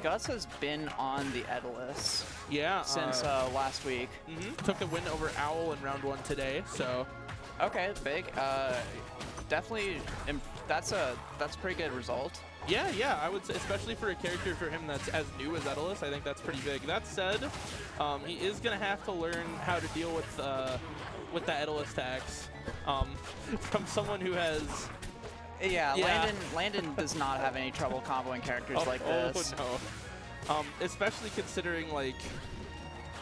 Gus has been on the Etalus since last week. Took a win over Owl in round 1 today, so. Okay, big. Definitely, that's a pretty good result. Yeah, I would say, especially for a character for him that's as new as Etalus, I think that's pretty big. That said, he is going to have to learn how to deal with the Etalus tax from someone who has... Yeah, Landon does not have any trouble comboing characters like this. Oh, no. Especially considering, like,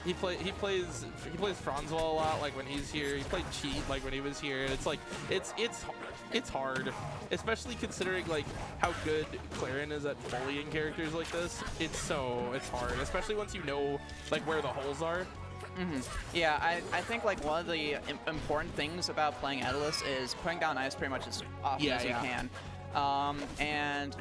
he plays Franzwell a lot, like when he's here. He played Cheat like when he was here. It's like it's hard, especially considering like how good Clairen is at bullying characters like this. It's hard, especially once you know like where the holes are. Yeah, I think like one of the important things about playing Etalus is putting down ice pretty much as often as you can, and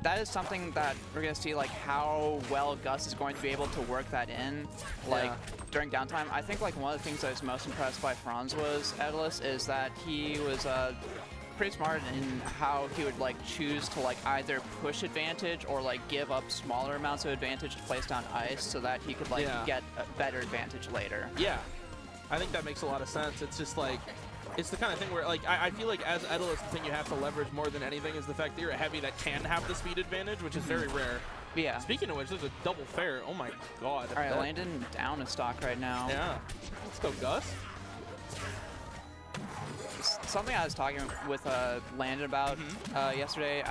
that is something that we're going to see, like, how well Gus is going to be able to work that in, like, during downtime. I think, like, one of the things I was most impressed by Franz's Etalus is that he was pretty smart in how he would, like, choose to, like, either push advantage or, like, give up smaller amounts of advantage to place down ice so that he could, like, get a better advantage later. Yeah, I think that makes a lot of sense. It's just, like... It's the kind of thing where, like, I feel like as Etalus, the thing you have to leverage more than anything is the fact that you're a heavy that can have the speed advantage, which is very rare. Yeah. Speaking of which, there's a double fair. Oh my god. All right, Landon down a stock right now. Yeah. Let's go, Gus. Something I was talking with Landon about yesterday,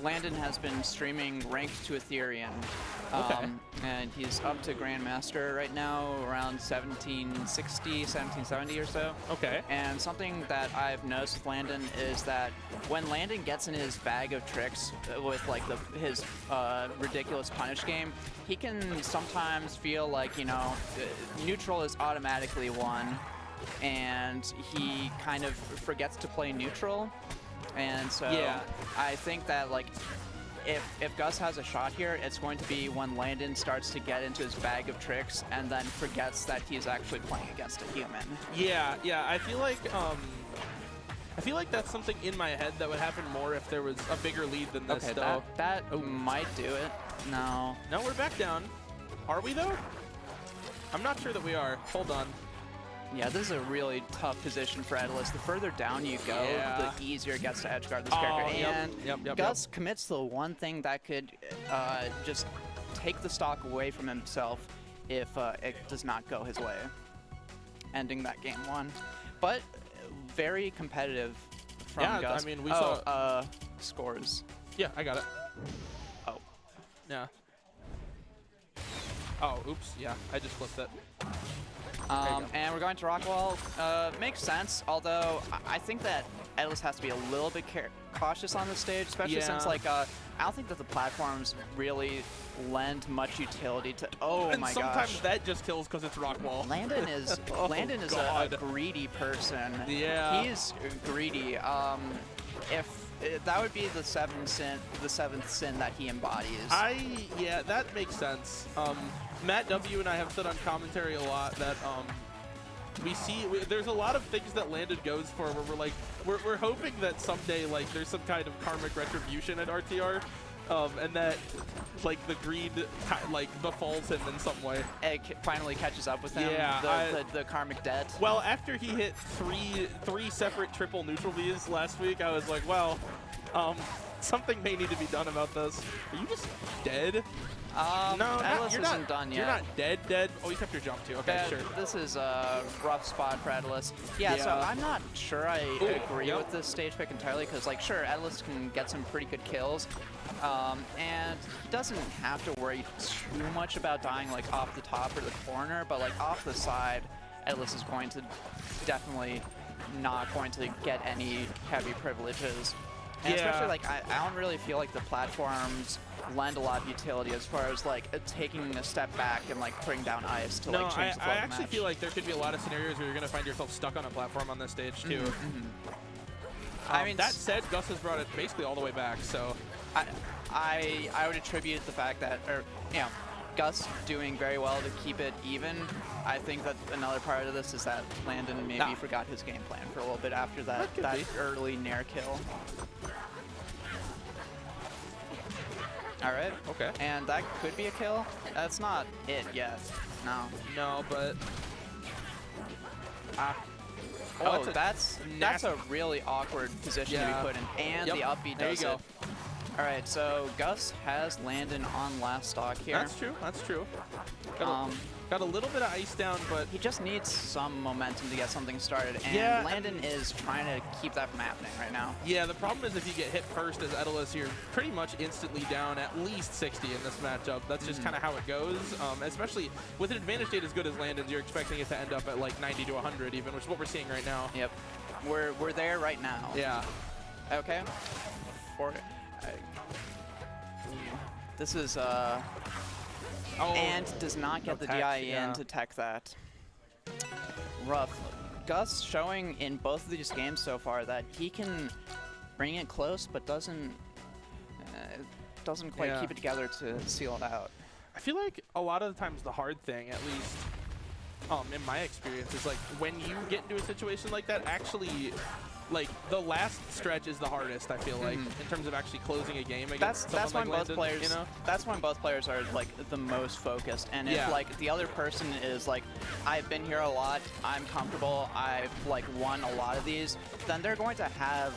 Landon has been streaming Ranked to Ethereum. And he's up to Grandmaster right now, around 1760, 1770 or so. Okay. And something that I've noticed with Landon is that when Landon gets in his bag of tricks with like his ridiculous punish game, he can sometimes feel like, you know, neutral is automatically won, and he kind of forgets to play neutral. And so I think that, like, if Gus has a shot here, it's going to be when Landon starts to get into his bag of tricks and then forgets that he's actually playing against a human. Yeah, I feel like that's something in my head that would happen more if there was a bigger lead than this. Okay, though. that might do it. No, we're back down. Are we though? I'm not sure that we are. Hold on. Yeah, this is a really tough position for Etalus. The further down you go, the easier it gets to edgeguard this character. And Gus commits the one thing that could just take the stock away from himself if it does not go his way, ending that game 1. But very competitive from Gus. I mean, we saw scores. Yeah, I got it. Oh. Yeah. Oh, oops. Yeah, I just flipped it. And we're going to Rockwall. Makes sense, although I think that Etalus has to be a little bit cautious on this stage, especially since, like, I don't think that the platforms really lend much utility to... Oh, and my gosh. Sometimes that just kills because it's Rockwall. Landon is a greedy person. Yeah. He's greedy. That would be the seventh sin that he embodies. Yeah, that makes sense. Matt W. and I have said on commentary a lot that there's a lot of things that Landon goes for where we're like, we're hoping that someday, like, there's some kind of karmic retribution at RTR, and that, like, the greed, like, befalls him in some way. It finally catches up with him. Yeah, the karmic debt. Well, after he hit three separate triple neutral Vs last week, I was like, well, something may need to be done about this. Are you just dead? No, Etalus isn't done yet. You're not dead. Oh, you kept your jump too. Okay, sure. This is a rough spot for Etalus. Yeah, so I'm not sure I agree with this stage pick entirely, because, like, sure, Etalus can get some pretty good kills, and he doesn't have to worry too much about dying, like, off the top or the corner, but, like, off the side, Etalus is going to definitely not going to get any heavy privileges. And especially, like, I don't really feel like the platforms lend a lot of utility as far as, like, taking a step back and, like, putting down ice to, like, change the flow I of the actually match. feel like there could be a lot of scenarios where you're going to find yourself stuck on a platform on this stage, too. I mean, that said, Gus has brought it basically all the way back, so... I would attribute the fact that, Gus doing very well to keep it even. I think that another part of this is that Landon maybe forgot his game plan for a little bit after that early Nair kill. All right. Okay. And that could be a kill. That's not it yet. No. No, but Oh, that's a really awkward position to be put in. And the up B does it. All right, so Gus has Landon on last stock here. That's true. That's true. Got a little bit of ice down, but he just needs some momentum to get something started. And Landon is trying to keep that from happening right now. Yeah, the problem is if you get hit first as Etalus, you're pretty much instantly down at least 60 in this matchup. That's just kind of how it goes. Especially with an advantage state as good as Landon's, you're expecting it to end up at like 90 to 100 even, which is what we're seeing right now. Yep. We're there right now. Yeah. Okay. This is and does not get the DI in to tech that. Rough. Gus showing in both of these games so far that he can bring it close, but doesn't quite keep it together to seal it out. I feel like a lot of the times the hard thing, at least in my experience, is like when you get into a situation like that, actually, like the last stretch is the hardest. I feel like in terms of actually closing a game against that's when like both Landon, players. You know? That's when both players are like the most focused. And if like the other person is like, I've been here a lot, I'm comfortable, I've like won a lot of these, then they're going to have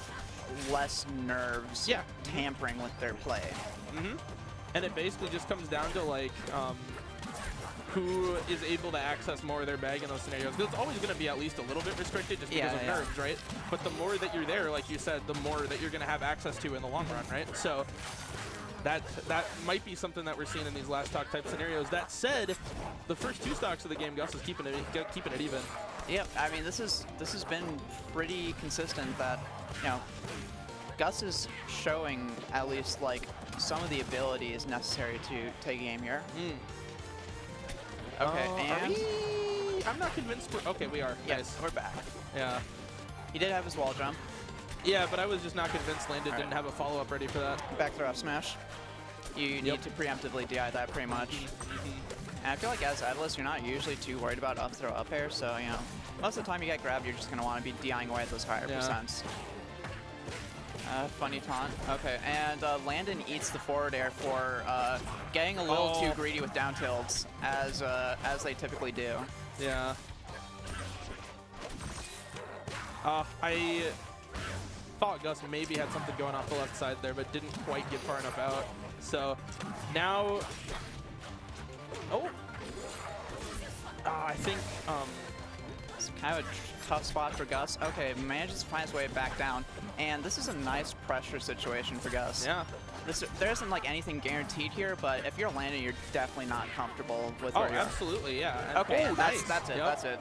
less nerves tampering with their play. And it basically just comes down to like who is able to access more of their bag in those scenarios. Because it's always going to be at least a little bit restricted just because of nerves, right? But the more that you're there, like you said, the more that you're going to have access to in the long run, right? So that might be something that we're seeing in these last stock type scenarios. That said, the first two stocks of the game, Gus is keeping it even. Yep, I mean this has been pretty consistent that, you know, Gus is showing at least like some of the abilities necessary to take a game here. Okay, and I'm not convinced. Okay, we are. Yes, nice. we're back. Yeah. He did have his wall jump. Yeah, but I was just not convinced Landon didn't have a follow-up ready for that. Back throw up smash. You need to preemptively DI that pretty much. And I feel like as Etalus, you're not usually too worried about up throw up air, so you know, most of the time you get grabbed, you're just gonna want to be DIing away at those higher percents. Funny taunt. Okay, and Landon eats the forward air for getting a little too greedy with down tilts, as they typically do. Yeah. I thought Gus maybe had something going off the left side there, but didn't quite get far enough out. So now, I think it's kind of a tough spot for Gus. Okay, manages to find his way back down, and this is a nice pressure situation for Gus. Yeah. There isn't like anything guaranteed here, but if you're Landon, you're definitely not comfortable with where you're. Absolutely, yeah. Okay, nice. That's it. That's it.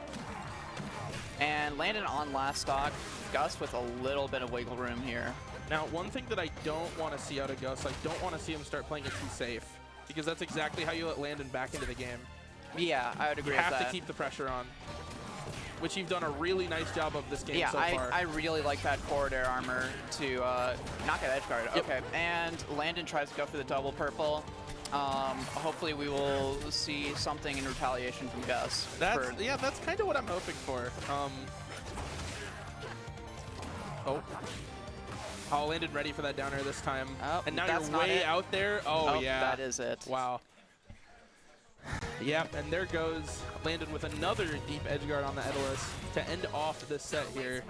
And Landon on last stock. Gus with a little bit of wiggle room here. Now, one thing that I don't want to see out of Gus, I don't want to see him start playing it too safe, because that's exactly how you let Landon back into the game. Yeah, I would agree with that. You have to keep the pressure on, which you've done a really nice job of this game so far. Yeah, I really like that forward air armor to knock out edge guard. Okay, and Landon tries to go for the double purple. Hopefully we will see something in retaliation from Gus. Yeah, that's kind of what I'm hoping for. Landon ready for that down air this time. And now you're way out there. Oh, yeah. That is it. Wow. Yep, and there goes Landon with another deep edge guard on the Etalus to end off this set here.